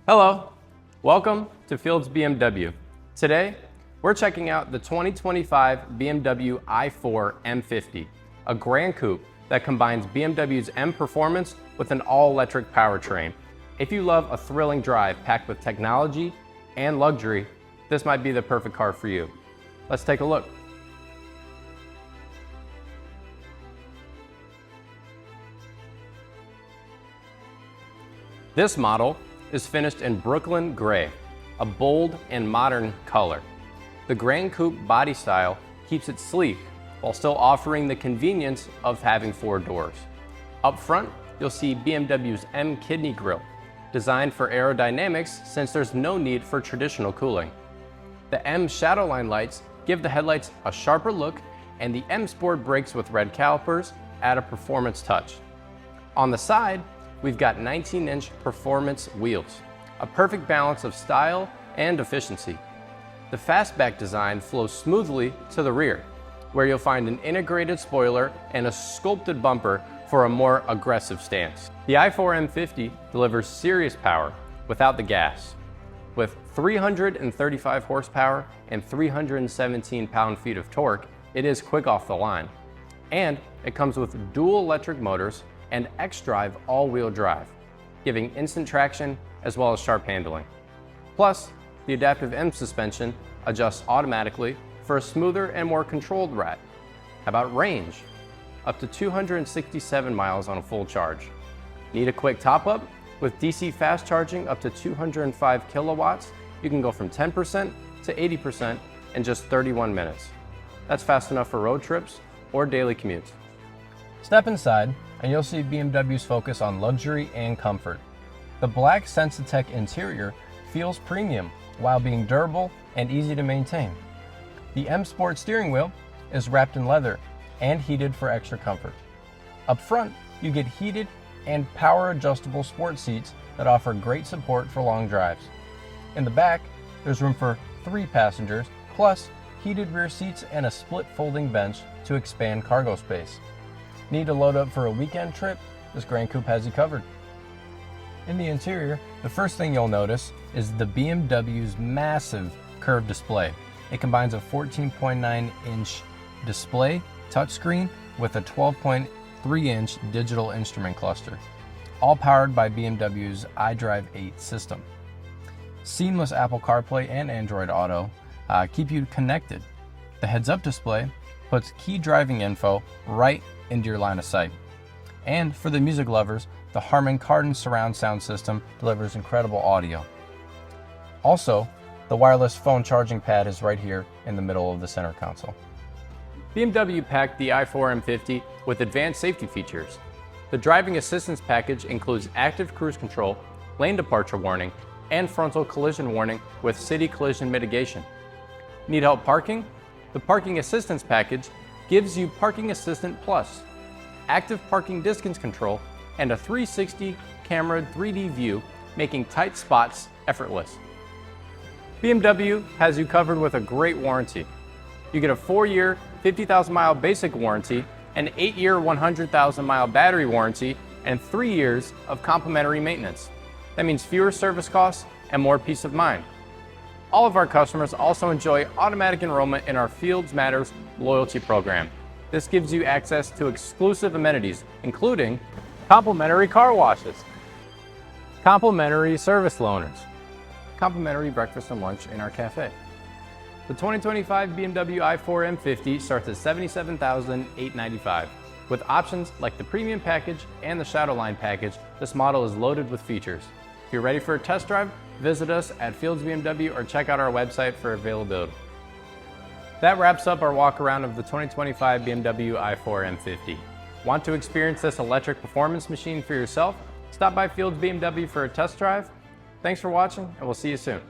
Hello, welcome to Field's BMW. Today, we're checking out the 2025 BMW i4 M50, a Gran Coupe that combines BMW's M performance with an all-electric powertrain. If you love a thrilling drive packed with technology and luxury, this might be the perfect car for you. Let's take a look. This model is finished in Brooklyn Gray, a bold and modern color. The Gran Coupe body style keeps it sleek while still offering the convenience of having 4 doors. Up front, you'll see BMW's M kidney grille, designed for aerodynamics since there's no need for traditional cooling. The M shadowline lights give the headlights a sharper look, and the M Sport brakes with red calipers add a performance touch. On the side, we've got 19-inch performance wheels, a perfect balance of style and efficiency. The fastback design flows smoothly to the rear, where you'll find an integrated spoiler and a sculpted bumper for a more aggressive stance. The i4 M50 delivers serious power without the gas. With 335 horsepower and 317 pound-feet of torque, it is quick off the line. And it comes with dual electric motors and xDrive all-wheel drive, giving instant traction as well as sharp handling. Plus, the adaptive M suspension adjusts automatically for a smoother and more controlled ride. How about range? Up to 267 miles on a full charge. Need a quick top-up? With DC fast charging up to 205 kilowatts, you can go from 10% to 80% in just 31 minutes. That's fast enough for road trips or daily commutes. Step inside and you'll see BMW's focus on luxury and comfort. The black Sensitech interior feels premium while being durable and easy to maintain. The M Sport steering wheel is wrapped in leather and heated for extra comfort. Up front, you get heated and power-adjustable sport seats that offer great support for long drives. In the back, there's room for 3 passengers, plus heated rear seats and a split folding bench to expand cargo space. Need to load up for a weekend trip? This Gran Coupe has you covered. In the interior, the first thing you'll notice is the BMW's massive curved display. It combines a 14.9-inch display touchscreen with a 12.3-inch digital instrument cluster, all powered by BMW's iDrive 8 system. Seamless Apple CarPlay and Android Auto keep you connected. The heads-up display puts key driving info right into your line of sight. And for the music lovers, the Harman Kardon surround sound system delivers incredible audio. Also, the wireless phone charging pad is right here in the middle of the center console. BMW packed the i4 M50 with advanced safety features. The driving assistance package includes active cruise control, lane departure warning, and frontal collision warning with city collision mitigation. Need help parking? The parking assistance package gives you Parking Assistant Plus, active parking distance control, and a 360 camera 3D view, making tight spots effortless. BMW has you covered with a great warranty. You get a 4-year, 50,000 mile basic warranty, an 8-year, 100,000 mile battery warranty, and 3 years of complimentary maintenance. That means fewer service costs and more peace of mind. All of our customers also enjoy automatic enrollment in our Fields Matters loyalty program. This gives you access to exclusive amenities, including complimentary car washes, complimentary service loaners, complimentary breakfast and lunch in our cafe. The 2025 BMW i4 M50 starts at $77,895. With options like the Premium Package and the Shadowline Package, this model is loaded with features. If you're ready for a test drive, visit us at Fields BMW or check out our website for availability. That wraps up our walk around of the 2025 BMW i4 M50. Want to experience this electric performance machine for yourself? Stop by Fields BMW for a test drive. Thanks for watching, and we'll see you soon.